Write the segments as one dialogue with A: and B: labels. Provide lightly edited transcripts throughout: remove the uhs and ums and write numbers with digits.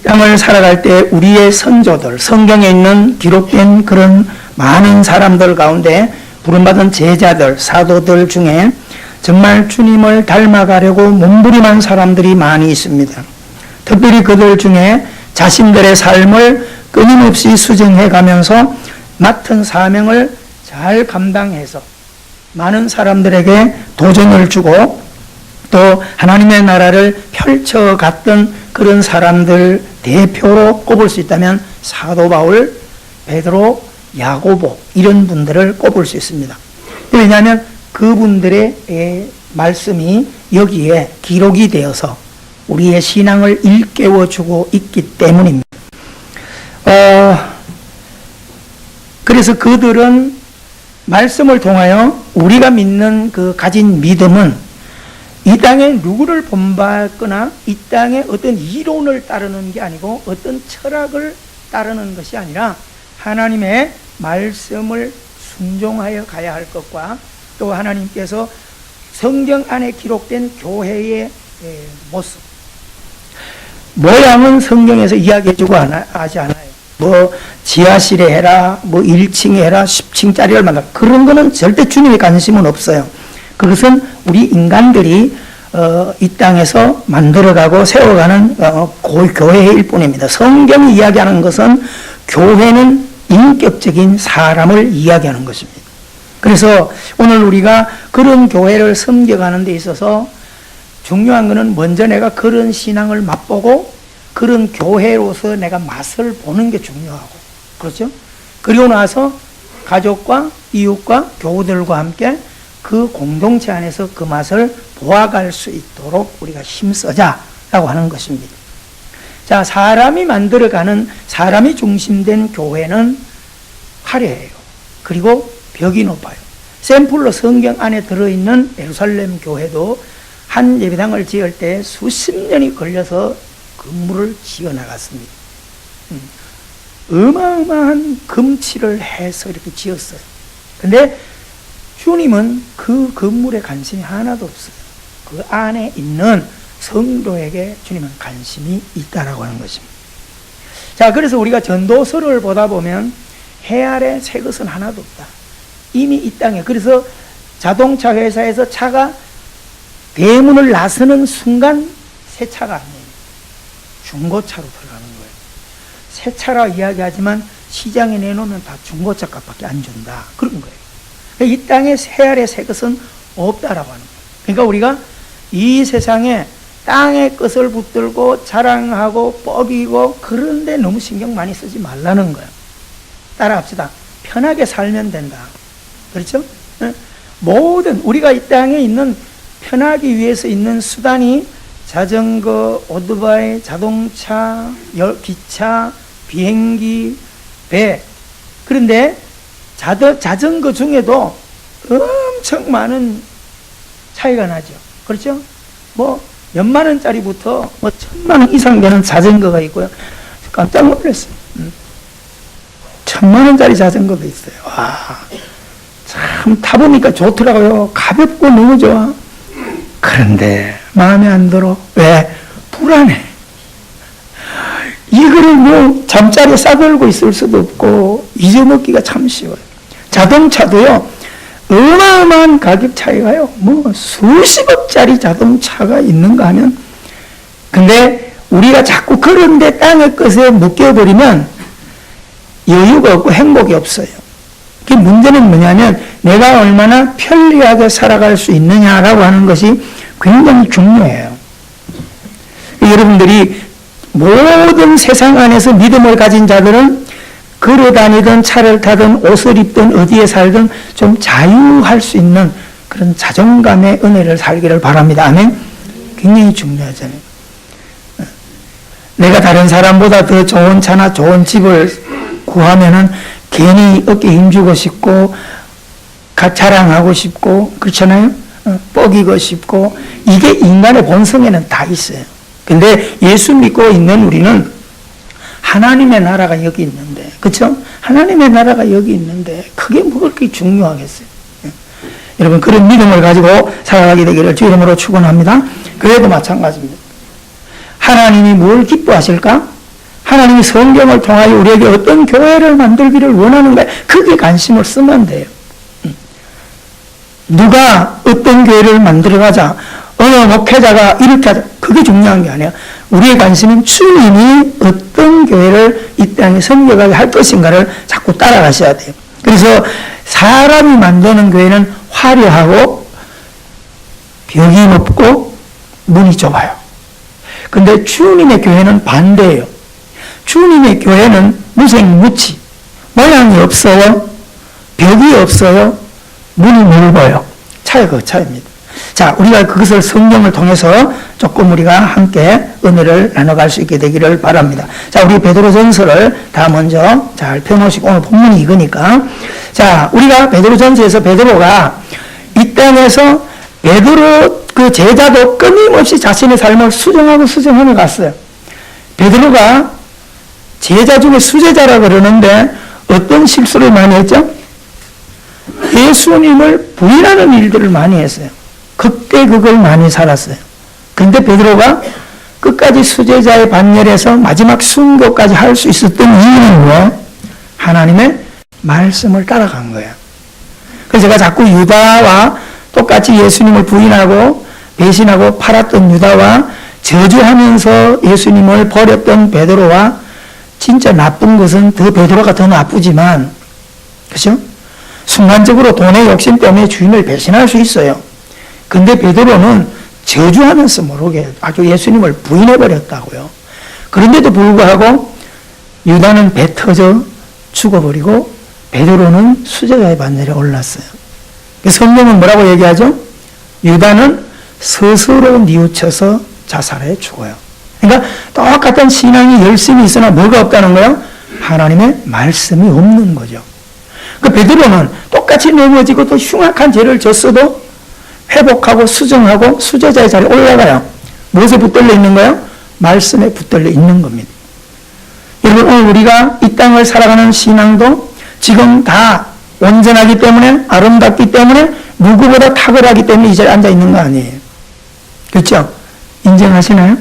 A: 땅을 살아갈 때 우리의 선조들, 성경에 있는 기록된 그런 많은 사람들 가운데 부름받은 제자들, 사도들 중에 정말 주님을 닮아가려고 몸부림한 사람들이 많이 있습니다. 특별히 그들 중에 자신들의 삶을 끊임없이 수정해 가면서 맡은 사명을 잘 감당해서 많은 사람들에게 도전을 주고 또 하나님의 나라를 펼쳐갔던 그런 사람들 대표로 꼽을 수 있다면 사도 바울, 베드로, 야고보 이런 분들을 꼽을 수 있습니다. 왜냐하면 그분들의 말씀이 여기에 기록이 되어서 우리의 신앙을 일깨워주고 있기 때문입니다. 그래서 그들은 말씀을 통하여 우리가 믿는 그 가진 믿음은 이 땅에 누구를 본받거나 이 땅에 어떤 이론을 따르는 게 아니고 어떤 철학을 따르는 것이 아니라 하나님의 말씀을 순종하여 가야 할 것과 또 하나님께서 성경 안에 기록된 교회의 모습, 모양은 성경에서 이야기해주고 하지 않아요. 뭐 지하실에 해라, 뭐 1층에 해라, 10층짜리를 만들어, 그런 거는 절대 주님의 관심은 없어요. 그것은 우리 인간들이 이 땅에서 만들어가고 세워가는 교회일 뿐입니다. 성경이 이야기하는 것은 교회는 인격적인 사람을 이야기하는 것입니다. 그래서 오늘 우리가 그런 교회를 섬겨가는 데 있어서 중요한 것은 먼저 내가 그런 신앙을 맛보고 그런 교회로서 내가 맛을 보는 게 중요하고, 그렇죠? 그리고 나서 가족과 이웃과 교우들과 함께 그 공동체 안에서 그 맛을 보아갈 수 있도록 우리가 힘써자라고 하는 것입니다. 자, 사람이 만들어가는, 사람이 중심된 교회는 화려해요. 그리고 벽이 높아요. 샘플로 성경 안에 들어있는 예루살렘 교회도 한 예배당을 지을 때 수십 년이 걸려서 건물을 지어 나갔습니다. 어마어마한 금칠을 해서 이렇게 지었어요. 근데 주님은 그 건물에 관심이 하나도 없어요. 그 안에 있는 성도에게 주님은 관심이 있다라고 하는 것입니다. 자, 그래서 우리가 전도서를 보다 보면 해 아래 새 것은 하나도 없다. 이미 이 땅에, 그래서 자동차 회사에서 차가 대문을 나서는 순간 새 차가 아니에요. 중고차로 들어가는 거예요. 새 차라 이야기하지만 시장에 내놓으면 다 중고차 값밖에 안 준다. 그런 거예요. 이 땅에 새 아래 새 것은 없다라고 하는 거예요. 그러니까 우리가 이 세상에 땅의 것을 붙들고 자랑하고 뻐기고 그런데 너무 신경 많이 쓰지 말라는 거예요. 따라합시다. 편하게 살면 된다. 그렇죠? 모든 우리가 이 땅에 있는 편하기 위해서 있는 수단이 자전거, 오토바이, 자동차, 기차, 비행기, 배. 그런데 자전거 중에도 엄청 많은 차이가 나죠. 그렇죠? 뭐 몇만 원짜리부터 뭐 1000만 원 이상 되는 자전거가 있고요. 깜짝 놀랐어요. 1000만 원짜리 자전거가 있어요. 와, 참 타보니까 좋더라고요. 가볍고 너무 좋아. 그런데 마음에 안 들어. 왜? 불안해. 이거를 뭐 잠자리에 싸들고 있을 수도 없고 잊어먹기가 참 쉬워요. 자동차도요, 어마어마한 가격 차이가요. 뭐 수십억짜리 자동차가 있는가 하면, 근데 우리가 자꾸 그런데 땅의 것에 묶여버리면 여유가 없고 행복이 없어요. 그 문제는 뭐냐면 내가 얼마나 편리하게 살아갈 수 있느냐라고 하는 것이 굉장히 중요해요. 여러분들이 모든 세상 안에서 믿음을 가진 자들은 걸어 다니든 차를 타든 옷을 입든 어디에 살든 좀 자유할 수 있는 그런 자존감의 은혜를 살기를 바랍니다. 아멘. 굉장히 중요하잖아요. 내가 다른 사람보다 더 좋은 차나 좋은 집을 구하면은 괜히 어깨에 힘주고 싶고 자랑하고 싶고 그렇잖아요. 뻐기고 싶고 이게 인간의 본성에는 다 있어요. 근데 예수 믿고 있는 우리는 하나님의 나라가 여기 있는데, 그렇죠? 하나님의 나라가 여기 있는데 그게 뭐 그렇게 중요하겠어요? 여러분, 그런 믿음을 가지고 살아가게 되기를 주 이름으로 축원합니다. 그래도 마찬가지입니다. 하나님이 뭘 기뻐하실까? 하나님이 성경을 통하여 우리에게 어떤 교회를 만들기를 원하는가, 그게 관심을 쓰면 돼요. 누가 어떤 교회를 만들어가자, 어느 목회자가 이렇게 하자, 그게 중요한 게 아니야. 우리의 관심은 주님이 어떤 교회를 이 땅에 섬겨가게 할 것인가를 자꾸 따라가셔야 돼요. 그래서 사람이 만드는 교회는 화려하고 벽이 높고 문이 좁아요. 근데 주님의 교회는 반대예요. 주님의 교회는 무색무취, 모양이 없어요, 벽이 없어요, 문이 넓어요. 차이가 그 차이입니다. 자, 우리가 그것을 성경을 통해서 조금 우리가 함께 은혜를 나눠갈 수 있게 되기를 바랍니다. 자, 우리 베드로전서를 다 먼저 잘 펴놓으시고, 오늘 본문이 이거니까. 자, 우리가 베드로전서에서 베드로가 이 땅에서 베드로 그 제자도 끊임없이 자신의 삶을 수정하며 갔어요. 베드로가 제자 중에 수제자라 그러는데 어떤 실수를 많이 했죠? 예수님을 부인하는 일들을 많이 했어요. 그때 그걸 많이 살았어요. 근데 베드로가 끝까지 수제자의 반열에서 마지막 순교까지 할 수 있었던 이유는 뭐? 하나님의 말씀을 따라간 거예요. 그래서 제가 자꾸 유다와 똑같이 예수님을 부인하고 배신하고 팔았던 유다와 저주하면서 예수님을 버렸던 베드로와 진짜 나쁜 것은 더 베드로가 더 나쁘지만, 그죠? 순간적으로 돈의 욕심 때문에 주인을 배신할 수 있어요. 근데 베드로는 저주하면서 모르게 아주 예수님을 부인해버렸다고요. 그런데도 불구하고 유다는 배 터져 죽어버리고 베드로는 수제자의 반열에 올랐어요. 성경은 뭐라고 얘기하죠? 유다는 스스로 뉘우쳐서 자살해 죽어요. 그러니까 똑같은 신앙이 열심히 있으나 뭐가 없다는 거예요? 하나님의 말씀이 없는 거죠. 그 베드로는 똑같이 넘어지고 또 흉악한 죄를 졌어도 회복하고 수정하고 수제자의 자리에 올라가요. 무엇에 붙들려 있는 거예요? 말씀에 붙들려 있는 겁니다. 여러분, 오늘 우리가 이 땅을 살아가는 신앙도 지금 다 온전하기 때문에, 아름답기 때문에, 누구보다 탁월하기 때문에 이 자리에 앉아 있는 거 아니에요. 그렇죠? 인정하시나요?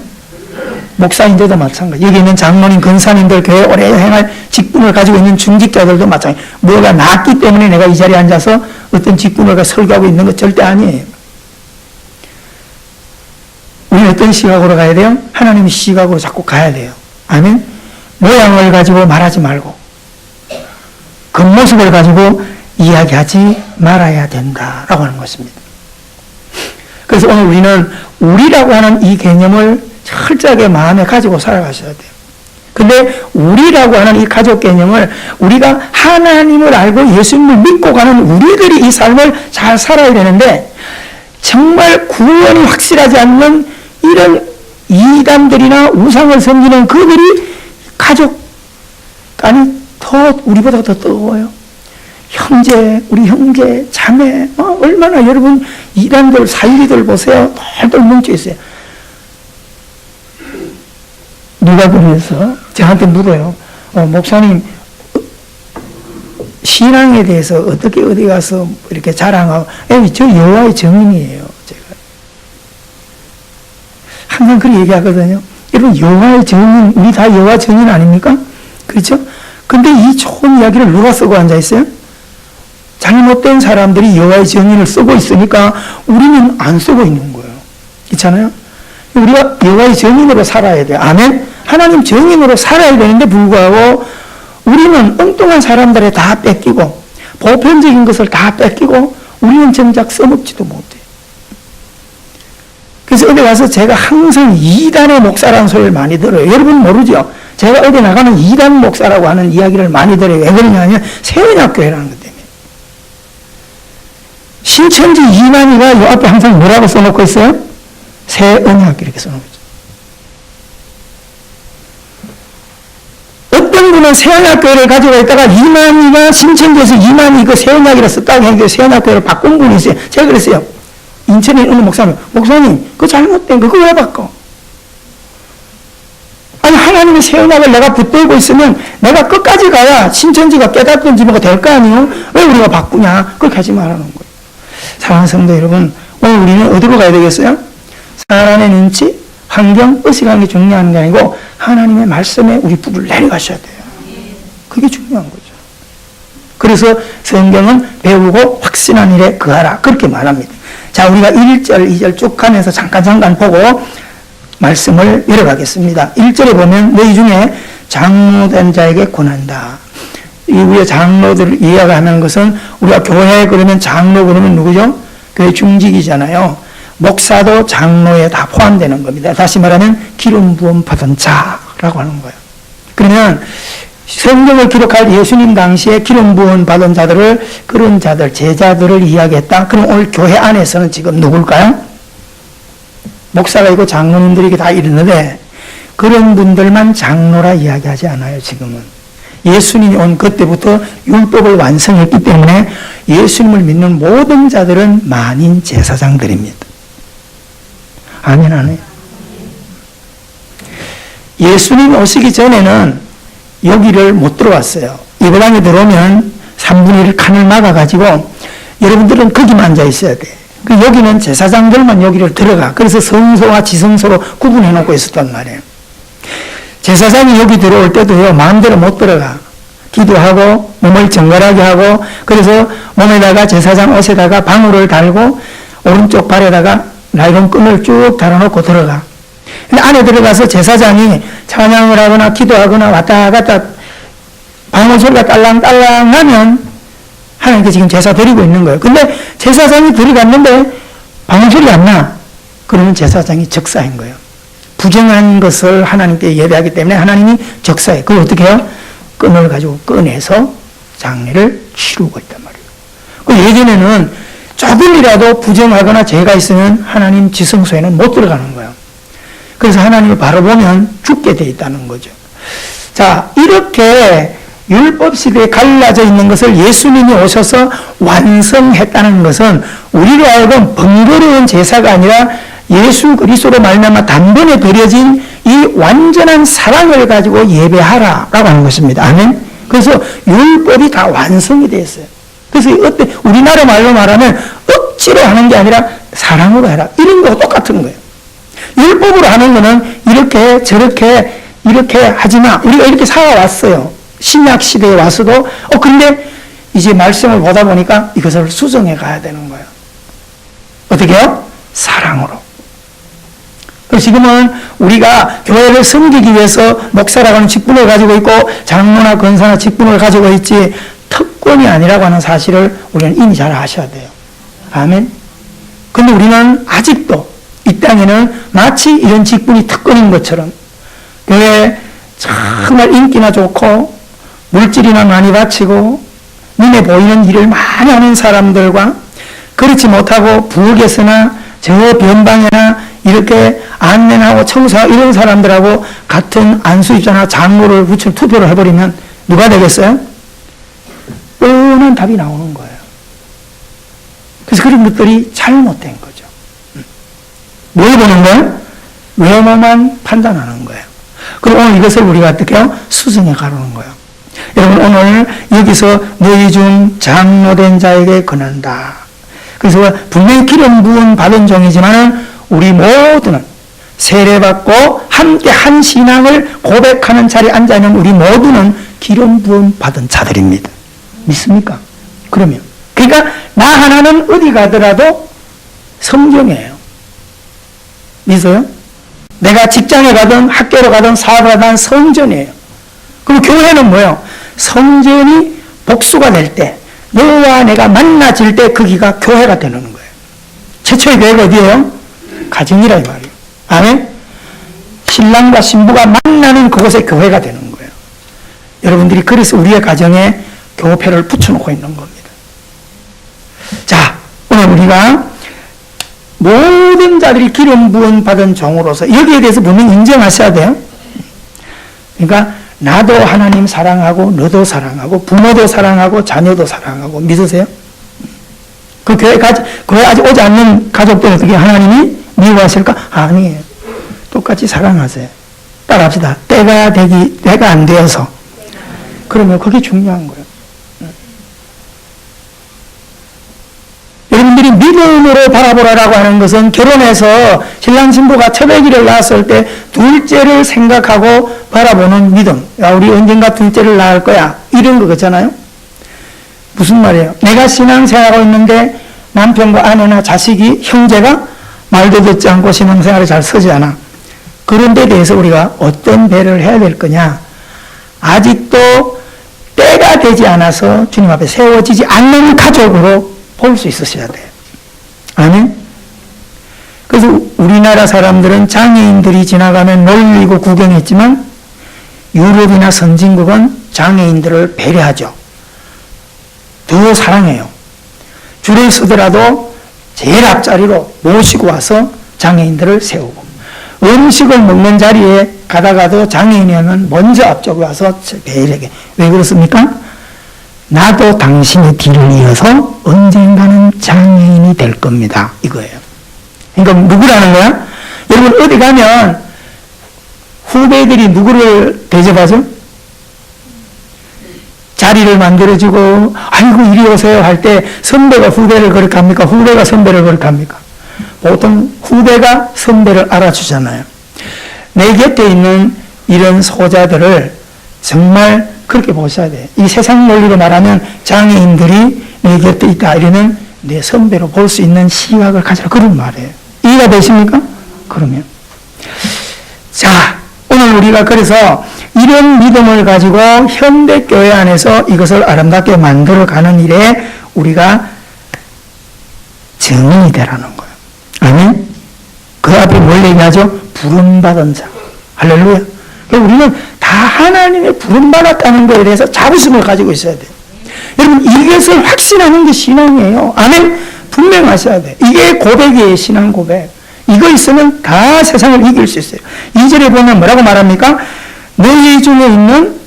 A: 목사인데도 마찬가지. 여기 있는 장로님, 권사님들, 교회 오래 행할 직분을 가지고 있는 중직자들도 마찬가지. 뭐가 낫기 때문에 내가 이 자리에 앉아서 어떤 직분을 설교하고 있는 거 절대 아니에요. 우리는 어떤 시각으로 가야 돼요? 하나님의 시각으로 자꾸 가야 돼요. 아멘? 모양을 가지고 말하지 말고 겉모습을 가지고 이야기하지 말아야 된다라고 하는 것입니다. 그래서 오늘 우리는 우리라고 하는 이 개념을 철저하게 마음에 가지고 살아가셔야 돼요. 근데 우리라고 하는 이 가족 개념을 우리가 하나님을 알고 예수님을 믿고 가는 우리들이 이 삶을 잘 살아야 되는데, 정말 구원이 확실하지 않는 이런 이단들이나 우상을 섬기는 그들이 가족, 아니 더 우리보다 더 뜨거워요. 우리 형제, 자매, 얼마나 여러분 이단들, 사이비들 보세요. 똘똘 뭉쳐있어요. 누가 그래서 저한테 물어요. 목사님, 신앙에 대해서 어떻게 어디 가서 이렇게 자랑하고, 저 여호와의 증인이에요. 제가 항상 그렇게 얘기하거든요. 여러분, 여호와의 증인, 우리 다 여호와 증인 아닙니까? 그렇죠? 근데 이 좋은 이야기를 누가 쓰고 앉아 있어요? 잘못된 사람들이 여호와의 증인을 쓰고 있으니까 우리는 안 쓰고 있는 거예요. 그렇잖아요? 우리가 여호와의 증인으로 살아야 돼요. 아멘? 하나님 증인으로 살아야 되는데 불구하고 우리는 엉뚱한 사람들에 다 뺏기고 보편적인 것을 다 뺏기고 우리는 정작 써먹지도 못해요. 그래서 어디 가서 제가 항상 이단의 목사라는 소리를 많이 들어요. 여러분 모르죠? 제가 어디 나가면 이단 목사라고 하는 이야기를 많이 들어요. 왜 그러냐면 새언약교회라는 것 때문에. 신천지 이만희가 요 앞에 항상 뭐라고 써놓고 있어요? 새언약 이렇게 써놓고 있어요. 어떤 분은 새언약교회를 가지고 있다가 이만희가 신천지에서 이만희 그 새언약이라 썼다고 했는데 새언약교회를 바꾼 분이 있어요. 제가 그랬어요. 인천에 어느 목사님, 그거 잘못된 거 그거 왜 바꿔? 아니, 하나님의 새언약을 내가 붙들고 있으면 내가 끝까지 가야 신천지가 깨닫든지 뭐가 될 거 아니에요? 왜 우리가 바꾸냐? 그렇게 하지 말라는 거예요. 사랑하는 성도 여러분, 오늘 우리는 어디로 가야 되겠어요? 사람의 눈치, 환경, 의식하는 게 중요한 게 아니고 하나님의 말씀에 우리 불을 내려가셔야 돼요. 그게 중요한 거죠. 그래서 성경은 배우고 확신한 일에 거하라 그렇게 말합니다. 자, 우리가 1절, 2절 쭉 가면서 잠깐 보고 말씀을 열어가겠습니다. 1절에 보면 너희 중에 장로된 자에게 권한다. 우리가 장로들을 이야기하는 것은 우리가 교회 그러면 장로 그러면 누구죠? 교회 중직이잖아요. 목사도 장로에 다 포함되는 겁니다. 다시 말하면 기름 부음 받은 자라고 하는 거예요. 그러면 성경을 기록할 예수님 당시에 기름 부음 받은 자들을, 그런 자들, 제자들을 이야기했다. 그럼 오늘 교회 안에서는 지금 누굴까요? 목사가 있고 장로님들이 다 이르는데 그런 분들만 장로라 이야기하지 않아요. 지금은 예수님이 온 그때부터 율법을 완성했기 때문에 예수님을 믿는 모든 자들은 만인 제사장들입니다. 아멘, 아멘. 예수님 오시기 전에는 여기를 못 들어왔어요. 예배당에 들어오면 3분의 1 칸을 막아가지고 여러분들은 거기만 앉아 있어야 돼. 여기는 제사장들만 여기를 들어가. 그래서 성소와 지성소로 구분해 놓고 있었단 말이에요. 제사장이 여기 들어올 때도요, 마음대로 못 들어가. 기도하고 몸을 정갈하게 하고, 그래서 몸에다가 제사장 옷에다가 방울을 달고 오른쪽 발에다가 나일론 끈을 쭉 달아놓고 들어가. 근데 안에 들어가서 제사장이 찬양을 하거나 기도하거나 왔다 갔다 방울 소리가 딸랑딸랑 하면 하나님께 지금 제사 드리고 있는 거예요. 근데 제사장이 들어갔는데 방울 소리 안 나. 그러면 제사장이 적사인 거예요. 부정한 것을 하나님께 예배하기 때문에 하나님이 적사해. 그걸 어떻게 해요? 끈을 가지고 꺼내서 장례를 치르고 있단 말이에요. 그 예전에는 조금이라도 부정하거나 죄가 있으면 하나님 지성소에는 못 들어가는 거예요. 그래서 하나님을 바라보면 죽게 돼 있다는 거죠. 자, 이렇게 율법 시대에 갈라져 있는 것을 예수님이 오셔서 완성했다는 것은 우리로 하여금 번거로운 제사가 아니라 예수 그리스도로 말미암아 단번에 드려진 이 완전한 사랑을 가지고 예배하라라고 하는 것입니다. 아멘. 그래서 율법이 다 완성이 되어 있어요. 그래서 어때 우리나라 말로 말하면 억지로 하는 게 아니라 사랑으로 해라. 이런 거와 똑같은 거예요. 율법으로 하는 거는 이렇게 저렇게 이렇게 하지 마. 우리가 이렇게 살아왔어요. 신약 시대에 와서도 근데 이제 말씀을 보다 보니까 이것을 수정해 가야 되는 거예요. 어떻게 해요? 사랑으로. 지금은 우리가 교회를 섬기기 위해서 목사라고 하는 직분을 가지고 있고 장로나 권사나 직분을 가지고 있지 특권이 아니라고 하는 사실을 우리는 이미 잘 아셔야 돼요. 아멘. 근데 우리는 아직도 이 땅에는 마치 이런 직분이 특권인 것처럼 교회에 정말 인기나 좋고 물질이나 많이 바치고 눈에 보이는 일을 많이 하는 사람들과 그렇지 못하고 부엌에서나 저 변방에나 이렇게 안내하고 청소하고 이런 사람들하고 같은 안수입자나 장로를 붙여 투표를 해버리면 누가 되겠어요? 뻔한 답이 나오는 거예요. 그래서 그런 것들이 잘못된 거죠. 뭘 보는 거예요? 외모만 판단하는 거예요. 그리고 오늘 이것을 우리가 어떻게 해요? 수정해 가려는 거예요. 여러분 오늘 여기서 너희 중 장로된 자에게 권한다. 그래서 분명히 기름 부음 받은 종이지만은 우리 모두는 세례받고 함께 한 신앙을 고백하는 자리에 앉아있는 우리 모두는 기름 부음 받은 자들입니다. 믿습니까? 그러면 그러니까 나 하나는 어디 가더라도 성경이에요. 믿어요? 내가 직장에 가든 학교로 가든 사업을 하든 성전이에요. 그럼 교회는 뭐예요? 성전이 복수가 될 때 너와 내가 만나질 때 거기가 교회가 되는 거예요. 최초의 교회가 어디예요? 가정이라 이 말이에요. 아멘? 신랑과 신부가 만나는 그곳에 교회가 되는 거예요. 여러분들이 그래서 우리의 가정에 교회를 붙여놓고 있는 겁니다. 자, 오늘 우리가 모든 자들이 기름 부음 받은 종으로서 여기에 대해서 분명히 인정하셔야 돼요. 그러니까 나도 하나님 사랑하고 너도 사랑하고 부모도 사랑하고 자녀도 사랑하고 믿으세요? 그 교회 아직 오지 않는 가족들은 어떻게 하나님이 미워하실까? 아니에요. 똑같이 사랑하세요. 따라합시다. 때가 안 되어서. 그러면 그게 중요한 거예요. 여러분들이 믿음으로 바라보라라고 하는 것은 결혼해서 신랑 신부가 처배기를 낳았을 때 둘째를 생각하고 바라보는 믿음. 야, 우리 언젠가 둘째를 낳을 거야. 이런 거 같잖아요. 무슨 말이에요? 내가 신앙생활하고 있는데 남편과 아내나 자식이, 형제가 말도 듣지 않고 신앙생활에 잘 서지 않아. 그런 데 대해서 우리가 어떤 배를 해야 될 거냐? 아직도 때가 되지 않아서 주님 앞에 세워지지 않는 가족으로 볼 수 있으셔야 돼요. 아멘? 그래서 우리나라 사람들은 장애인들이 지나가면 놀리고 구경했지만 유럽이나 선진국은 장애인들을 배려하죠. 더 사랑해요. 줄을 서더라도 제일 앞자리로 모시고 와서 장애인들을 세우고, 음식을 먹는 자리에 가다가도 장애인이면 먼저 앞쪽에 와서 배려하게. 왜 그렇습니까? 나도 당신의 뒤를 이어서 언젠가는 장애인이 될 겁니다. 이거예요. 그러니까 누구라는 거야? 여러분 어디 가면 후배들이 누구를 대접하죠? 자리를 만들어주고, 아이고 이리 오세요 할 때 선배가 후배를 그렇게 합니까? 후배가 선배를 그렇게 합니까? 보통 후배가 선배를 알아주잖아요. 내 곁에 있는 이런 소자들을 정말 그렇게 보셔야 돼요. 이 세상 논리로 말하면 장애인들이 내 곁에 있다 이러면 내 선배로 볼 수 있는 시각을 가져라, 그런 말이에요. 이해가 되십니까? 그러면 자, 오늘 우리가 그래서 이런 믿음을 가지고 현대교회 안에서 이것을 아름답게 만들어가는 일에 우리가 증인이 되라는 거예요. 아멘? 그 앞에 뭘 얘기하죠? 부름받은 자. 할렐루야. 우리는 다 하나님의 부름받았다는 것에 대해서 자부심을 가지고 있어야 돼요. 여러분, 이것을 확신하는 게 신앙이에요. 아멘? 분명하셔야 돼요. 이게 고백이에요, 신앙 고백. 이거 있으면 다 세상을 이길 수 있어요. 2절에 보면 뭐라고 말합니까? 너희 중에 있는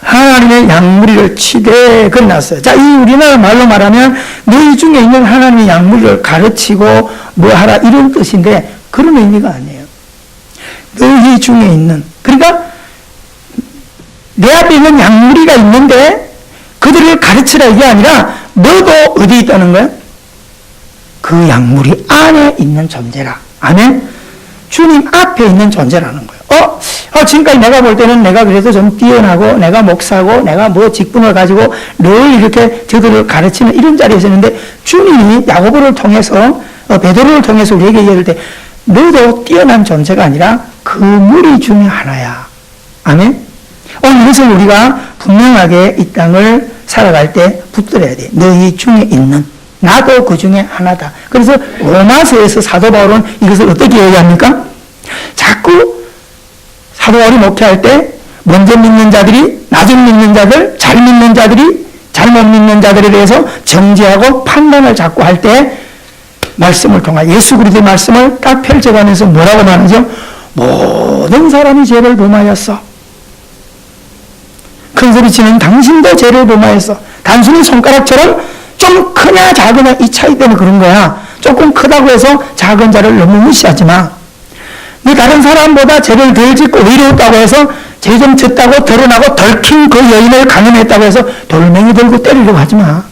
A: 하나님의 양무리를 치되, 그래 놨어요. 자, 이 우리나라 말로 말하면 너희 중에 있는 하나님의 양무리를 가르치고 뭐 하라 이런 뜻인데 그런 의미가 아니에요. 너희 중에 있는, 그러니까 내 앞에 있는 양무리가 있는데 그들을 가르치라 이게 아니라 너도 어디 있다는 거야? 그 양무리 안에 있는 존재라. 아멘? 주님 앞에 있는 존재라는 거예요. 지금까지 내가 볼 때는 내가 그래도 좀 뛰어나고 내가 목사고 내가 뭐 직분을 가지고 늘 이렇게 저들을 가르치는 이런 자리에 있었는데 주님이 야고보를 통해서 베드로를 통해서 우리에게 얘기할 때 너도 뛰어난 존재가 아니라 그 무리 중에 하나야. 아멘? 오늘 이것을 우리가 분명하게 이 땅을 살아갈 때 붙들어야 돼. 너희 중에 있는, 나도 그 중에 하나다. 그래서 로마서에서 사도 바울은 이것을 어떻게 얘기합니까? 자꾸 사도 바울이 목회할 때 먼저 믿는 자들이, 나중 믿는 자들, 잘 믿는 자들이, 잘못 믿는 자들에 대해서 정죄하고 판단을 자꾸 할 때 말씀을 통해 예수 그리스도의 말씀을 딱 펼쳐가면서 뭐라고 말하죠? 모든 사람이 죄를 범하였어. 큰 소리치는 당신도 죄를 범하였어. 단순히 손가락처럼 좀 크냐 작으냐 이 차이 때문에 그런 거야. 조금 크다고 해서 작은 자를 너무 무시하지 마. 너 다른 사람보다 죄를 덜 짓고 의로웠다고 해서 죄 좀 졌다고 드러나고 덜킨 그 여인을 강연했다고 해서 돌멩이 들고 때리려고 하지 마.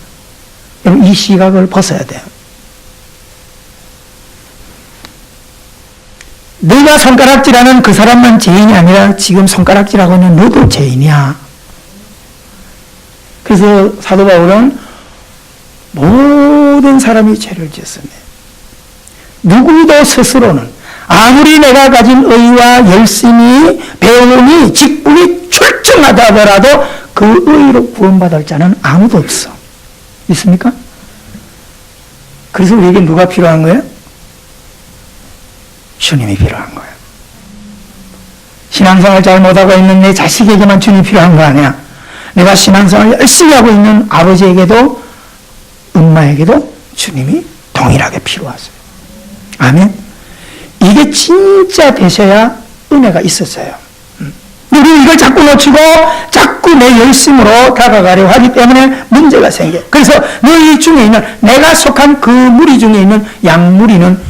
A: 여러분, 이 시각을 벗어야 돼요. 네가 손가락질하는 그 사람만 죄인이 아니라 지금 손가락질하고 있는 너도 죄인이야. 그래서 사도 바울은 모든 사람이 죄를 지었습니다. 누구도 스스로는 아무리 내가 가진 의와 열심히 배움이 직분이 출중하다 하더라도 그 의로 구원받을 자는 아무도 없어. 있습니까? 그래서 우리에게 누가 필요한 거예요? 주님이 필요한 거예요. 신앙생활 잘 못하고 있는 내 자식에게만 주님이 필요한 거 아니야. 내가 신앙생활 열심히 하고 있는 아버지에게도 엄마에게도 주님이 동일하게 필요하세요. 아멘. 이게 진짜 되셔야 은혜가 있었어요. 우리 이걸 자꾸 놓치고 자꾸 내 열심으로 다가가려고 하기 때문에 문제가 생겨요. 그래서 너희 중에 있는, 내가 속한 그 무리 중에 있는 양무리는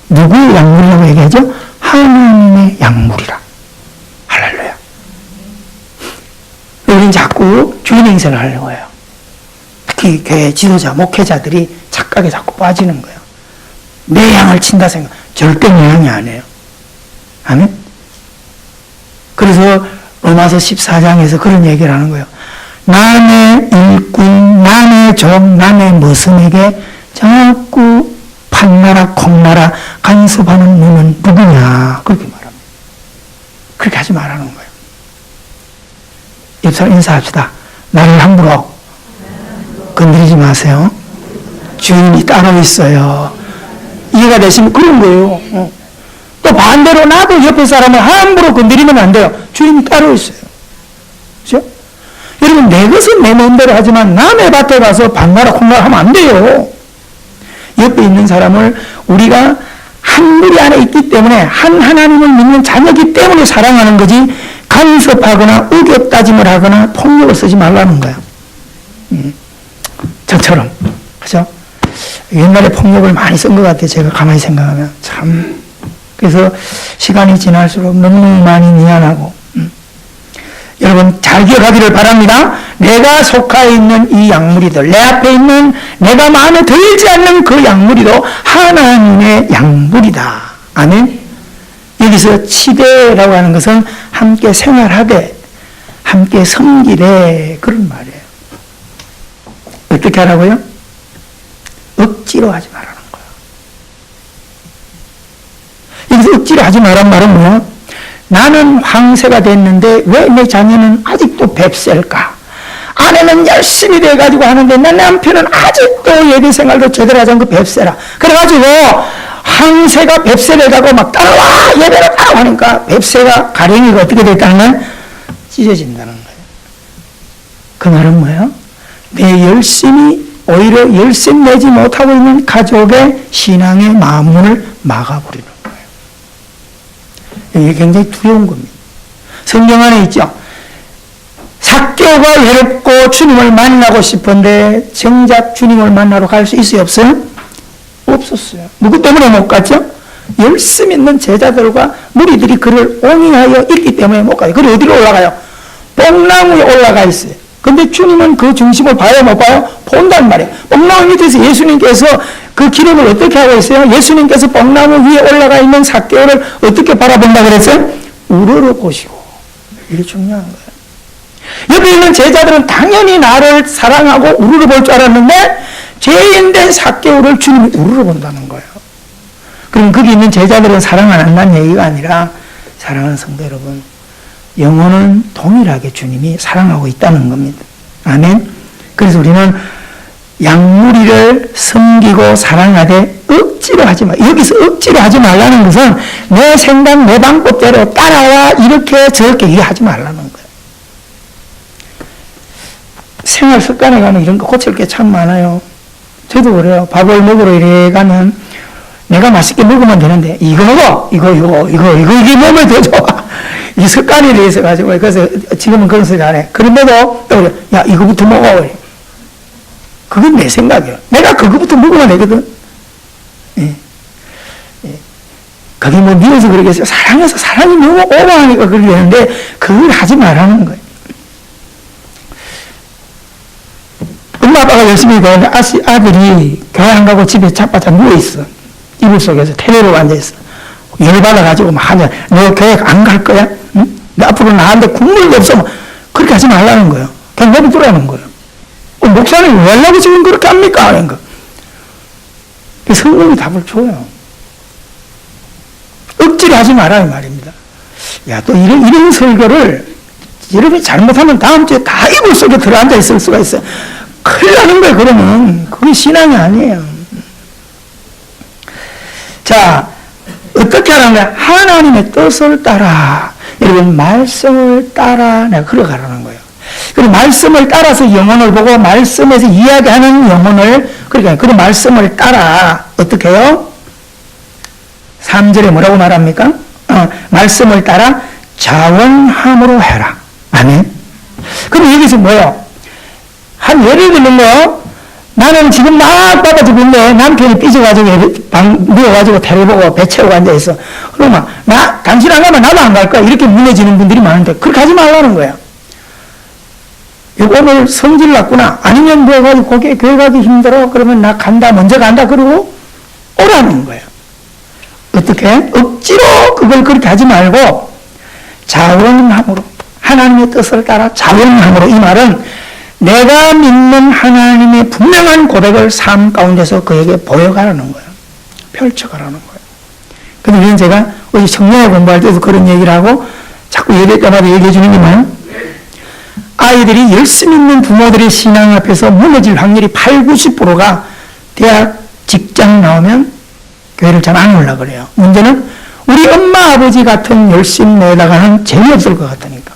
A: 누구의 양무리라고 얘기하죠? 하나님의 양무리라. 할렐루야. 우리는 자꾸 주인 행세를 하려고 해요. 특히 교회 지도자, 목회자들이 자꾸 착각에 자꾸 빠지는 거예요. 내 양을 친다 생각. 절대 내 양이 아니에요. 아멘? 그래서 로마서 14장에서 그런 얘기를 하는 거예요. 남의 일꾼, 남의 종, 남의 머슴에게 자꾸 판나라, 콩나라 간섭하는 너는 누구냐? 그렇게 말합니다. 그렇게 하지 말라는 거예요. 옆 사람 인사합시다. 나를 함부로 건드리지 마세요. 주인이 따로 있어요. 이해가 되시면 그런 거예요. 또 반대로 나도 옆에 사람을 함부로 건드리면 안 돼요. 주인이 따로 있어요. 그렇죠? 여러분, 내 것은 내 마음대로 하지만 남의 밭에 가서 반나라 콩나라 하면 안 돼요. 옆에 있는 사람을 우리가 한 무리 안에 있기 때문에 한 하나님을 믿는 자녀이기 때문에 사랑하는 거지 간섭하거나 의견따짐을 하거나 폭력을 쓰지 말라는 거야. 저처럼. 그죠? 옛날에 폭력을 많이 쓴 것 같아요. 제가 가만히 생각하면. 참. 그래서 시간이 지날수록 너무 많이 미안하고. 여러분 잘 기억하기를 바랍니다. 내가 속하여 있는 이 양무리들, 내 앞에 있는 내가 마음에 들지 않는 그 양무리도 하나님의 양무리다. 아멘. 여기서 치대라고 하는 것은 함께 생활하되 함께 섬기되 그런 말이에요. 어떻게 하라고요? 억지로 하지 말라는 거예요. 여기서 억지로 하지 말란 말은 뭐야? 나는 황새가 됐는데 왜 내 자녀는 아직도 뱁새일까? 아내는 열심히 돼가지고 하는데 내 남편은 아직도 예배 생활도 제대로 하지 않고 뱁새라. 그래가지고 황새가 뱁새를 가고 막 따라와 예배를 따라 하니까 뱁새가 가랭이가 어떻게 됐다는 찢어진다는 거예요. 그 말은 뭐예요? 내 열심히 오히려 열심 내지 못하고 있는 가족의 신앙의 마음문을 막아버리는 거예요. 이게 굉장히 두려운 겁니다. 성경 안에 있죠. 삭개오가 외롭고 주님을 만나고 싶은데 정작 주님을 만나러 갈 수 있어요? 없어요? 없었어요. 누구 때문에 못 갔죠? 열심히 있는 제자들과 무리들이 그를 옹이하여 있기 때문에 못 가요. 그리고 어디로 올라가요? 뽕나무에 올라가 있어요. 근데 주님은 그 중심을 봐요? 못 봐요? 본단 말이에요. 뽕나무 밑에서 예수님께서 그 기름을 어떻게 하고 있어요? 예수님께서 뽕나무 위에 올라가 있는 삭개오를 어떻게 바라본다 그랬어요? 우러러 보시고. 이게 중요한 거예요. 옆에 있는 제자들은 당연히 나를 사랑하고 우러러 볼 줄 알았는데 죄인된 삭개오를 주님이 우러러 본다는 거예요. 그럼 거기 있는 제자들은 사랑 안 한다는 얘기가 아니라 사랑하는 성도 여러분, 영혼은 동일하게 주님이 사랑하고 있다는 겁니다. 아멘. 그래서 우리는 양무리를 섬기고 사랑하되 억지로 하지 마. 여기서 억지로 하지 말라는 것은 내 생각, 내 방법대로 따라와 이렇게 저렇게 이게 하지 말라는 거예요. 생활 습관에 가면 이런 거 고칠 게 참 많아요. 저도 그래요. 밥을 먹으러 이래 가면 내가 맛있게 먹으면 되는데 이거 먹어, 이게 몸에 더 좋아. 이 습관이 돼서 가지고 그래서 지금은 그런 소리 안 해. 그런데도 또 그래. 야 이거부터 먹어. 그건 내 생각이에요. 내가 그거부터 먹으면 되거든. 예. 예. 그게 뭐 미워서 그러겠어요. 사랑해서 사랑이 너무 오버하니까 그렇게 되는데 그걸 하지 말라는 거예요. 엄마 아빠가 열심히 배우는데 아들이 교회 안 가고 집에 자빠져 누워있어. 이불 속에서 테레비로 앉아있어. 열받아가지고 막 하냐. 너 교회 안 갈 거야? 응? 너 앞으로 나한테 국물도 없어. 그렇게 하지 말라는 거예요. 그냥 내버려두라는 거예요. 목사님 왜 하려고 지금 그렇게 합니까? 하는 거. 성경이 답을 줘요. 억지로 하지 말아요 말입니다. 야, 또 이런 설교를 여러분이 잘못하면 다음 주에 다 이불 속에 들어앉아 있을 수가 있어요. 큰일 나는 거예요, 그러면. 그게 신앙이 아니에요. 자, 어떻게 하는 거야? 하나님의 뜻을 따라. 여러분, 말씀을 따라 내가 걸어가라는 거예요. 그리고 말씀을 따라서 영혼을 보고 말씀에서 이야기하는 영혼을, 그러니까 그 말씀을 따라, 어떻게 해요? 3절에 뭐라고 말합니까? 말씀을 따라 자원함으로 해라. 아멘. 그럼 여기서 뭐예요? 한 예를 들면 거요. 나는 지금 막 바빠지고 있는데 남편이 삐져가지고 누워가지고 테레비 보고 배 채우고 앉아있어. 그러면 당신 안 가면 나도 안 갈 거야. 이렇게 무너지는 분들이 많은데 그렇게 하지 말라는 거야. 오늘 성질 났구나. 아니면 뭐 해가지고 교회 가기 힘들어. 그러면 나 간다. 먼저 간다. 그러고 오라는 거예요. 어떻게? 억지로 그걸 그렇게 하지 말고 자원함으로 하나님의 뜻을 따라 자원함으로 이 말은 내가 믿는 하나님의 분명한 고백을 삶 가운데서 그에게 보여가라는 거예요. 펼쳐가라는 거예요. 근데 이건 제가 어제 청년회 공부할 때도 그런 얘기를 하고 자꾸 예배 때마다 얘기해 주는 게 뭐예요? 아이들이 열심히 있는 부모들의 신앙 앞에서 무너질 확률이 80~90%가 대학, 직장 나오면 교회를 잘 안 오려고 그래요. 문제는 우리 엄마, 아버지 같은 열심히 내다가는 재미없을 것 같으니까.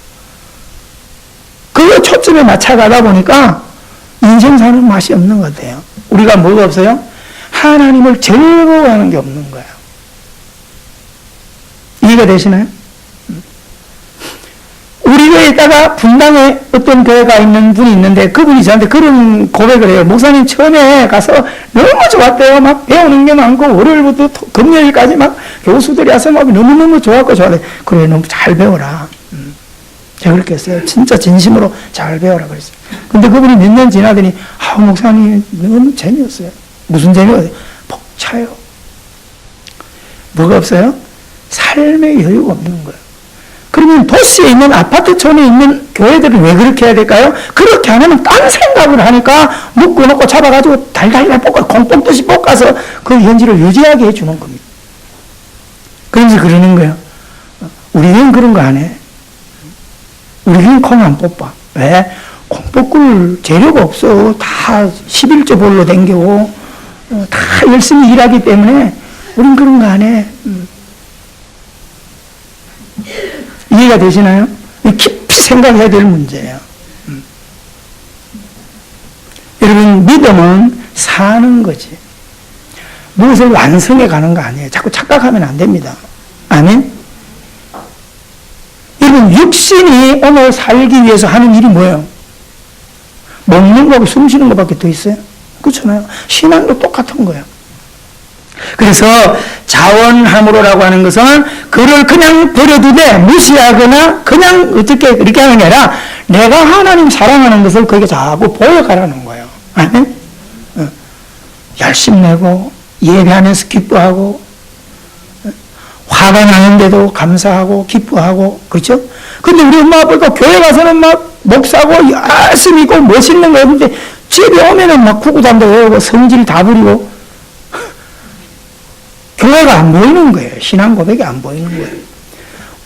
A: 그거 초점에 맞춰가다 보니까 인생 사는 맛이 없는 것 같아요. 우리가 뭐가 없어요? 하나님을 즐거워하는 게 없는 거예요. 이해가 되시나요? 우리 교회에다가 분당에 어떤 교회가 있는 분이 있는데 그분이 저한테 그런 고백을 해요. 목사님 처음에 가서 너무 좋았대요. 막 배우는 게 많고 월요일부터 금요일까지 막 교수들이 와서 막 너무너무 좋았고 좋아해. 그래 너무 잘 배워라. 제가 그렇게 했어요. 진짜 진심으로 잘 배워라 그랬어요. 근데 그분이 몇 년 지나더니 목사님 너무 재미없어요. 무슨 재미가 벅차요. 뭐가 없어요? 삶의 여유가 없는 거예요. 그러면 도시에 있는 아파트촌에 있는 교회들은 왜 그렇게 해야 될까요? 그렇게 안 하면 딴 생각을 하니까 묶어놓고 잡아가지고 달달달 볶아 콩볶듯이 볶아서 그 현지를 유지하게 해주는 겁니다. 그래서 그러는 거예요. 우리 교회는 그런 거 안 해. 우리 교회는 콩 안 뽑아. 왜? 콩 볶을 재료가 없어. 다 11조 볼로 댕기고 다 열심히 일하기 때문에 우린 그런 거 안 해. 이해가 되시나요? 깊이 생각해야 될 문제예요. 여러분, 믿음은 사는 거지. 무엇을 완성해 가는 거 아니에요. 자꾸 착각하면 안 됩니다. 아멘? 여러분, 육신이 오늘 살기 위해서 하는 일이 뭐예요? 먹는 거하고 숨 쉬는 것밖에 더 있어요? 그렇잖아요. 신앙도 똑같은 거예요. 그래서 자원함으로라고 하는 것은 그를 그냥 버려두되 무시하거나 그냥 어떻게 그렇게 하는 게 아니라 내가 하나님 사랑하는 것을 그에게 자꾸 보여가라는 거예요. 아멘? 열심히 내고 예배하면서 기뻐하고 화가 나는데도 감사하고 기뻐하고 그렇죠? 근데 우리 엄마 아빠가 교회 가서는 막 목사고 열심히 있고 멋있는 거 했는데 집에 오면은 막 구구단도 외우고 성질 다 부리고 교회가 안 보이는 거예요. 신앙 고백이 안 보이는 거예요.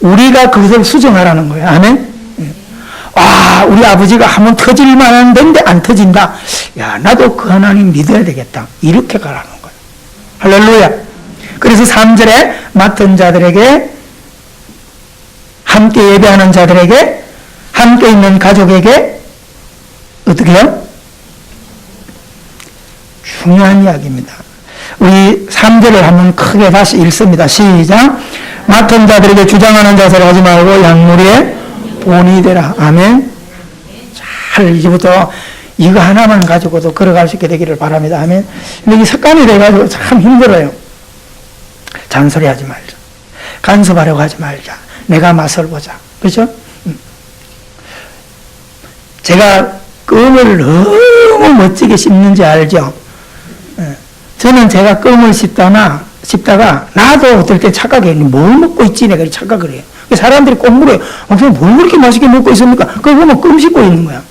A: 우리가 그것을 수정하라는 거예요. 아멘? 와, 우리 아버지가 한번 터질 만한 데인데 안 터진다. 야, 나도 그 하나님 믿어야 되겠다. 이렇게 가라는 거예요. 할렐루야. 그래서 3절에 맡은 자들에게, 함께 예배하는 자들에게, 함께 있는 가족에게 어떻게 해요? 중요한 이야기입니다. 우리 3절을 한번 크게 다시 읽습니다. 시작. 맡은 자들에게 주장하는 자세를 하지 말고 양무리에 본이 되라. 아멘. 잘 이제부터 이거 하나만 가지고도 걸어갈 수 있게 되기를 바랍니다. 아멘. 근데 이 습관이 돼가지고 참 힘들어요. 잔소리하지 말자. 간섭하려고 하지 말자. 내가 맛을 보자. 그렇죠? 제가 껌을 너무 멋지게 씹는지 알죠? 저는 제가 껌을 씹다가 나도 어떨 때 착각해. 뭘 먹고 있지? 내가 착각을 해요. 사람들이 꼭 물어요. 선생님 뭘 그렇게 맛있게 먹고 있습니까? 그거 보면 껌 씹고 있는 거야.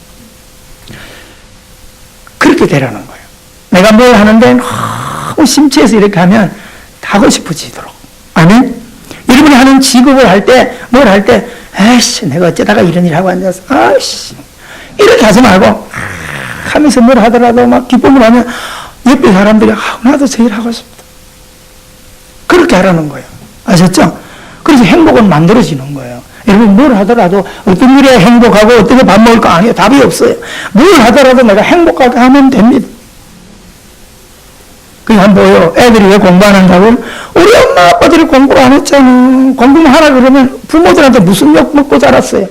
A: 그렇게 되라는 거예요. 내가 뭘 하는데 너무 심취해서 이렇게 하면 하고 싶어지도록. 아멘? 여러분이 하는 직업을 할 때, 뭘 할 때, 에이씨, 내가 어쩌다가 이런 일 하고 앉아서, 아이씨. 이렇게 하지 말고, 하면서 뭘 하더라도 막 기쁨을 하면, 옆에 사람들이, 나도 저 일 하고 싶다. 그렇게 하라는 거예요. 아셨죠? 그래서 행복은 만들어지는 거예요. 여러분, 뭘 하더라도, 어떤 일에 행복하고, 어떻게 밥 먹을까? 아니요. 답이 없어요. 뭘 하더라도 내가 행복하게 하면 됩니다. 그게 한번 보여. 애들이 왜 공부 안 한다고? 우리 엄마 아빠들이 공부를 안 했잖아. 공부만 하라 그러면 부모들한테 무슨 욕 먹고 자랐어요. 야,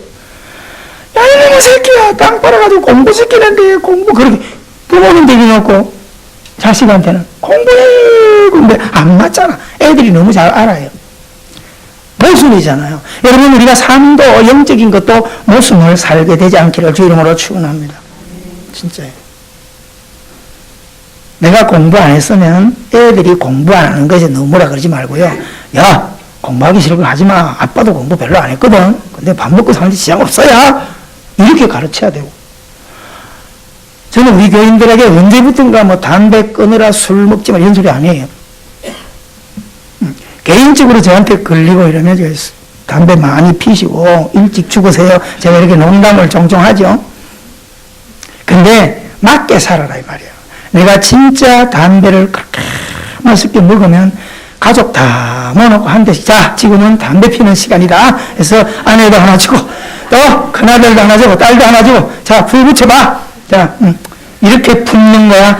A: 이놈의 새끼야. 땅 빨아가지고 공부시키는데 공부 그렇게. 부모님 되게 놓고 자식한테는 공부해. 근데 안 맞잖아. 애들이 너무 잘 알아요. 모순이잖아요. 여러분, 우리가 삶도 영적인 것도 모순을 살게 되지 않기를 주 이름으로 축원합니다. 진짜예요. 내가 공부 안 했으면 애들이 공부 안 하는 것이 너무라 그러지 말고요. 야, 공부하기 싫은 거 하지 마. 아빠도 공부 별로 안 했거든. 근데 밥 먹고 사는데 지장 없어야. 이렇게 가르쳐야 되고. 저는 우리 교인들에게 언제부턴가 뭐 담배 끊으라, 술 먹지 마 이런 소리 안 해요. 개인적으로 저한테 걸리고 이러면 담배 많이 피시고 일찍 죽으세요. 제가 이렇게 농담을 종종 하죠. 근데 맞게 살아라 이 말이에요. 내가 진짜 담배를 그렇게 맛있게 먹으면 가족 다 모아놓고 한 대씩, 자, 지금은 담배 피는 시간이다 해서 아내도 하나 주고 또 큰아들도 하나 주고 딸도 하나 주고, 자, 불 붙여봐. 자, 이렇게 품는 거야.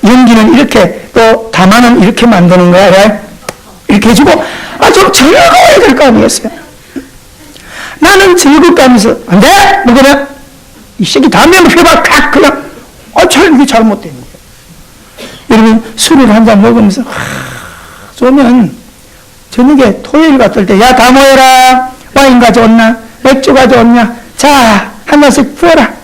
A: 연기는 이렇게, 또 담아는 이렇게 만드는 거야. 그래? 이렇게 해주고, 좀 즐거워야 될 거 아니겠어요? 나는 즐겁다면서, 안 돼! 뭐 그래? 이 새끼 담배 피워봐! 칵! 그냥, 이게 잘못된 거예요. 여러분, 술을 한 잔 먹으면서, 쏘면, 저녁에 토요일 같을 때, 야, 다 모여라! 와인 가져왔나? 맥주 가져왔냐? 자, 한 잔씩 부어라!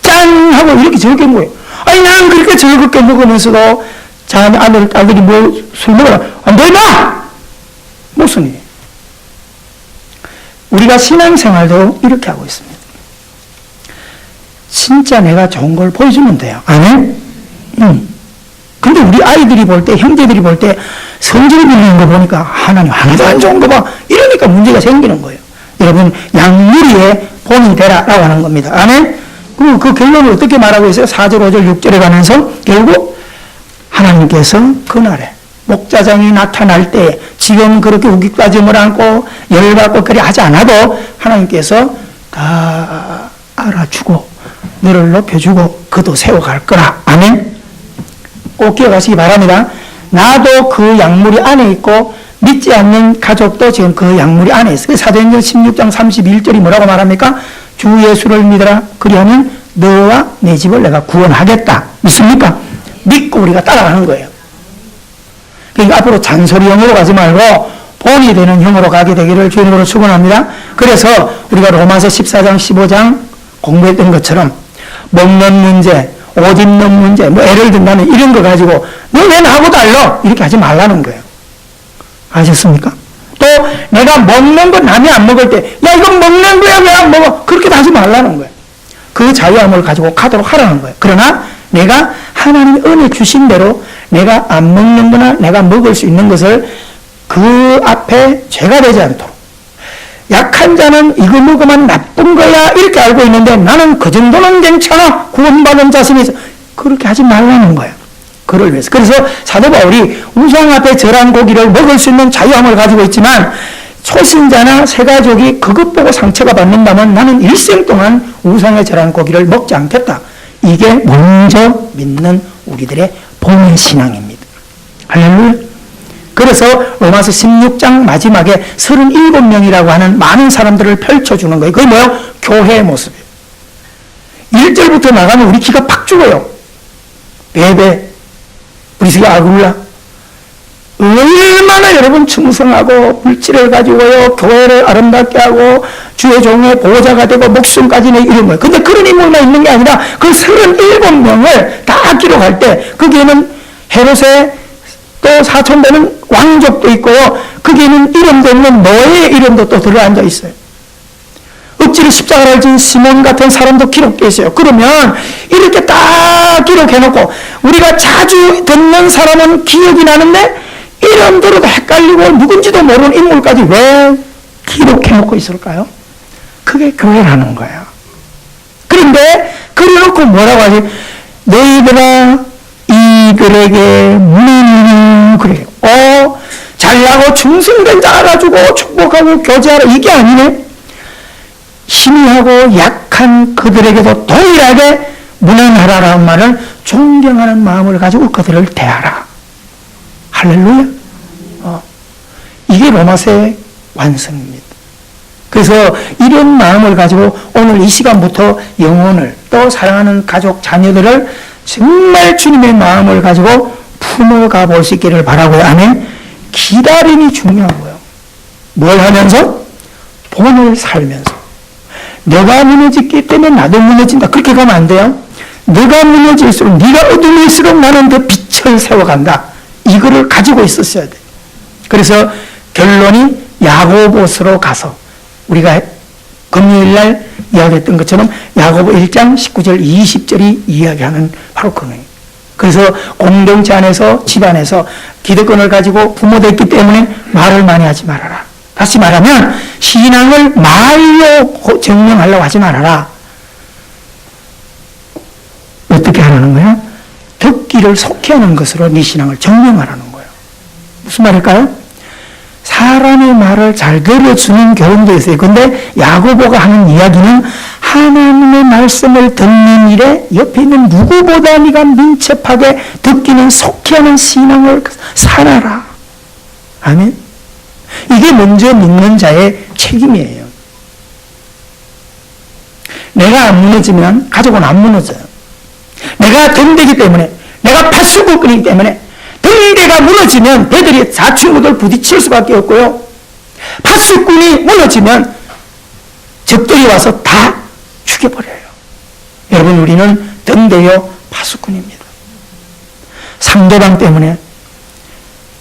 A: 짠! 하고 이렇게 즐겁게 먹어요. 난 그렇게 즐겁게 먹으면서도, 자, 아들이 뭐, 술 먹어라. 안 돼, 임마! 무슨 일이에요? 우리가 신앙생활도 이렇게 하고 있습니다. 진짜 내가 좋은 걸 보여주면 돼요. 아멘? 근데 우리 아이들이 볼 때, 형제들이 볼 때, 성질이 밀리는 거 보니까, 하나님 하나도 안 좋은 거 봐. 이러니까 문제가 생기는 거예요. 여러분, 양무리의 본이 되라. 라고 하는 겁니다. 아멘? 그 결론을 어떻게 말하고 있어요? 4절, 5절, 6절에 가면서, 결국, 하나님께서 그날에, 목자장이 나타날 때, 지금 그렇게 우깃가짐을 안고, 열받고 그리 하지 않아도, 하나님께서 다 알아주고, 너를 높여주고, 그도 세워갈 거라. 아멘? 꼭 기억하시기 바랍니다. 나도 그 약물이 안에 있고, 믿지 않는 가족도 지금 그 약물이 안에 있어요. 사도행전 16장 31절이 뭐라고 말합니까? 주 예수를 믿어라. 그리하면 너와 내 집을 내가 구원하겠다. 믿습니까? 믿고 우리가 따라가는 거예요. 그러니까 앞으로 잔소리 형으로 가지 말고 본이 되는 형으로 가게 되기를 주님으로 축원합니다. 그래서 우리가 로마서 14장 15장 공부했던 것처럼 먹는 문제, 옷 입는 문제, 뭐 애를 든다는 이런 거 가지고 너 왜 나하고 달라? 이렇게 하지 말라는 거예요. 아셨습니까? 또 내가 먹는 거 남이 안 먹을 때, 야, 이건 먹는 거야, 왜 안 먹어? 그렇게 하지 말라는 거예요. 그 자유함을 가지고 가도록 하라는 거예요. 그러나 내가 하나님이 은혜 주신 대로 내가 안 먹는 거나 내가 먹을 수 있는 것을 그 앞에 죄가 되지 않도록, 약한 자는 이거 먹으면 나쁜 거야 이렇게 알고 있는데 나는 그 정도는 괜찮아, 구원받은 자신이 있어, 그렇게 하지 말라는 거예요. 그를 위해서. 그래서 사도 바울이 우상 앞에 절한 고기를 먹을 수 있는 자유함을 가지고 있지만, 초신자나 새가족이 그것 보고 상처가 받는다면 나는 일생 동안 우상에 절한 고기를 먹지 않겠다. 이게 먼저 믿는 우리들의 본의 신앙입니다. 할렐루야. 그래서 로마서 16장 마지막에 37명이라고 하는 많은 사람들을 펼쳐주는 거예요. 그게 뭐예요? 교회의 모습이에요. 1절부터 나가면 우리 기가 팍 죽어요. 베베, 브리스가 아굴라. 얼마나 여러분 충성하고 물질을 가지고요, 교회를 아름답게 하고 주의 종의 보호자가 되고 목숨까지 내 이런 거예요. 근데 그런 인물만 있는 게 아니라 그 37명을 다 기록할 때 거기에는 헤롯의 또 사촌되는 왕족도 있고요, 거기에는 이름도 없는 노예의 이름도 또 들어앉아 있어요. 억지로 십자가를 진 시몬 같은 사람도 기록되어 있어요. 그러면 이렇게 딱 기록해놓고 우리가 자주 듣는 사람은 기억이 나는데 이름 들어도 헷갈리고 누군지도 모르는 인물까지 왜 기록해놓고 있을까요? 그게 교회라는 거예요. 그런데 그래놓고 뭐라고 하지? 너희들아 이들에게 그래요. 잘나고 충성된 자 알아주고 축복하고 교제하라, 이게 아니네. 희미하고 약한 그들에게도 동일하게 무난하라라는 말을 존경하는 마음을 가지고 그들을 대하라. 할렐루야. 이게 로마서의 완성입니다. 그래서 이런 마음을 가지고 오늘 이 시간부터 영혼을, 또 사랑하는 가족, 자녀들을 정말 주님의 마음을 가지고 품어가 볼 수 있기를 바라고요. 아멘. 기다림이 중요하고요. 뭘 하면서? 본을 살면서. 내가 무너졌기 때문에 나도 무너진다. 그렇게 가면 안 돼요. 내가 무너질수록, 네가 어둠일수록 나는 더 빛을 세워간다. 이거를 가지고 있었어야 돼. 그래서 결론이 야고보서로 가서 우리가 금요일날 이야기했던 것처럼 야고보 1장 19절 20절이 이야기하는 바로 그거예요. 그래서 공동체 안에서 집안에서 기득권을 가지고 부모도 있기 때문에 말을 많이 하지 말아라. 다시 말하면 신앙을 말로 증명하려고 하지 말아라. 어떻게 하라는 거야? 듣기를 속해하는 것으로 네 신앙을 증명하라는 거예요. 무슨 말일까요? 사람의 말을 잘 들어주는 교훈도 있어요. 그런데 야고보가 하는 이야기는 하나님의 말씀을 듣는 일에 옆에 있는 누구보다 네가 민첩하게 듣기는 속해하는 신앙을 살아라. 아멘. 이게 먼저 믿는 자의 책임이에요. 내가 안 무너지면 가족은 안 무너져요. 내가 등대기 때문에, 내가 팥수국이기 때문에 등대가 무너지면 배들이 사충우들 부딪힐 수밖에 없고요. 팥수꾼이 무너지면 적들이 와서 다 죽여버려요. 여러분, 우리는 등대요 팥수꾼입니다. 상대방 때문에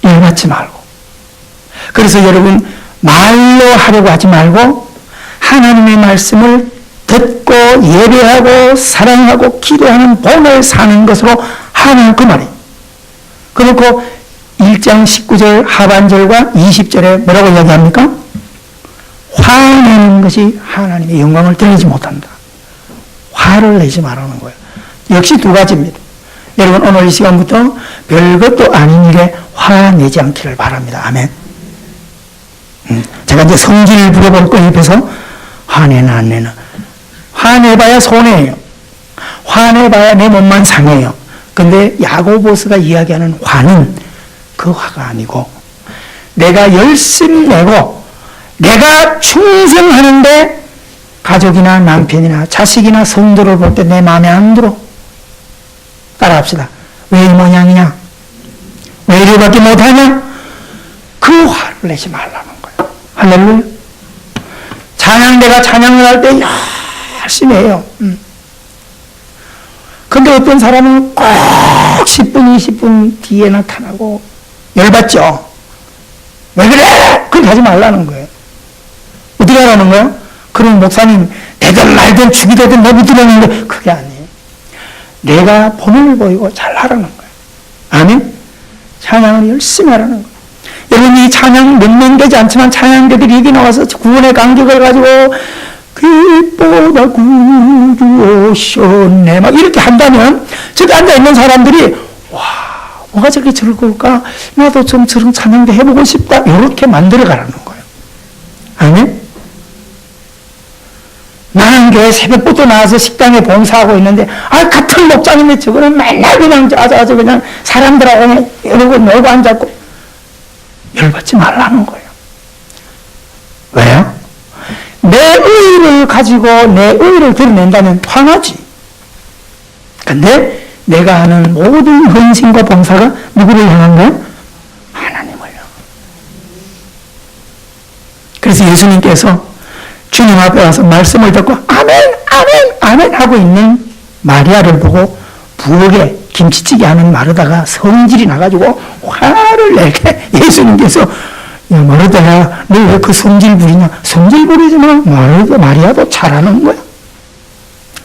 A: 열받지 말고, 그래서 여러분 말로 하려고 하지 말고 하나님의 말씀을 듣고 예배하고 사랑하고 기도하는 본을 사는 것으로 하는 그 말이에요. 그렇고 1장 19절 하반절과 20절에 뭐라고 이야기합니까? 화내는 것이 하나님의 영광을 드리지 못한다. 화를 내지 말라는 거예요. 역시 두 가지입니다. 여러분, 오늘 이 시간부터 별것도 아닌 일에 화내지 않기를 바랍니다. 아멘. 제가 이제 성질을 부려볼 거예요. 옆에서 화내나 안 내나. 화내봐야 손해예요. 화내봐야 내 몸만 상해요. 근데 야고보스가 이야기하는 화는 그 화가 아니고, 내가 열심히 내고 내가 충성하는데 가족이나 남편이나 자식이나 성도를 볼 때 내 마음에 안 들어. 따라합시다. 왜 이 모양이냐? 왜 이리밖에 못하냐? 그 화를 내지 말라는 거예요. 할렐루야. 찬양대가 찬양을 할 때 열심히 해요. 근데 어떤 사람은 꼭 10분, 20분 뒤에 나타나고 열받죠. 왜 그래? 그렇게 하지 말라는 거예요. 어떻게 하라는 거예요? 그럼 목사님, 되든 말든 죽이되든 내 믿으라는데 그게 아니에요. 내가 본을 보이고 잘하라는 거예요. 아멘? 찬양을 열심히 하라는 거예요. 여러분, 이 찬양 명명되지 않지만 찬양대들이 여기 나와서 구원의 간격을 가지고 빛보다 구주 오셨네 막 이렇게 한다면 저기 앉아있는 사람들이 와, 뭐가 저렇게 즐거울까? 나도 좀 저런 찬양대 해보고 싶다. 이렇게 만들어가라는 거예요. 아멘? 나는 교회 새벽부터 나와서 식당에 봉사하고 있는데 같은 목장인데 저거는 맨날 그냥 아주 그냥 사람들하고 이러고 놀고 앉았고. 열받지 말라는 거예요. 왜요? 내 의를 가지고 내 의를 드러낸다면 화나지. 근데 내가 하는 모든 헌신과 봉사가 누구를 향한 거야? 하나님을요. 그래서 예수님께서 주님 앞에 와서 말씀을 듣고 아멘, 아멘, 아멘 하고 있는 마리아를 보고 부엌에 김치찌개 하는 마르다가 성질이 나가지고 화를 낼 때 예수님께서 야, 마르다야, 너 왜 그 성질 부리냐? 성질 부리지 마. 마리아도 잘하는 거야.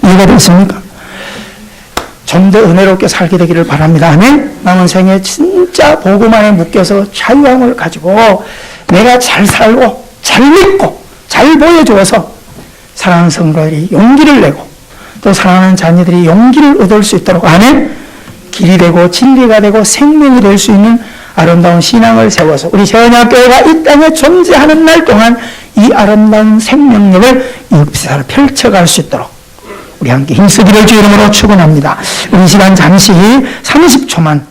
A: 이해가 됐습니까? 좀 더 은혜롭게 살게 되기를 바랍니다. 아멘? 남은 생에 진짜 복음 안에 묶여서 자유함을 가지고 내가 잘 살고 잘 믿고 잘 보여주어서 사랑하는 성도들이 용기를 내고 또 사랑하는 자녀들이 용기를 얻을 수 있도록 아멘? 길이 되고 진리가 되고 생명이 될 수 있는 아름다운 신앙을 세워서 우리 세원야교회가 이 땅에 존재하는 날 동안 이 아름다운 생명력을 역사를 펼쳐갈 수 있도록 우리 함께 힘쓰기를 주 이름으로 축원합니다. 우리 시간 잠시 30초만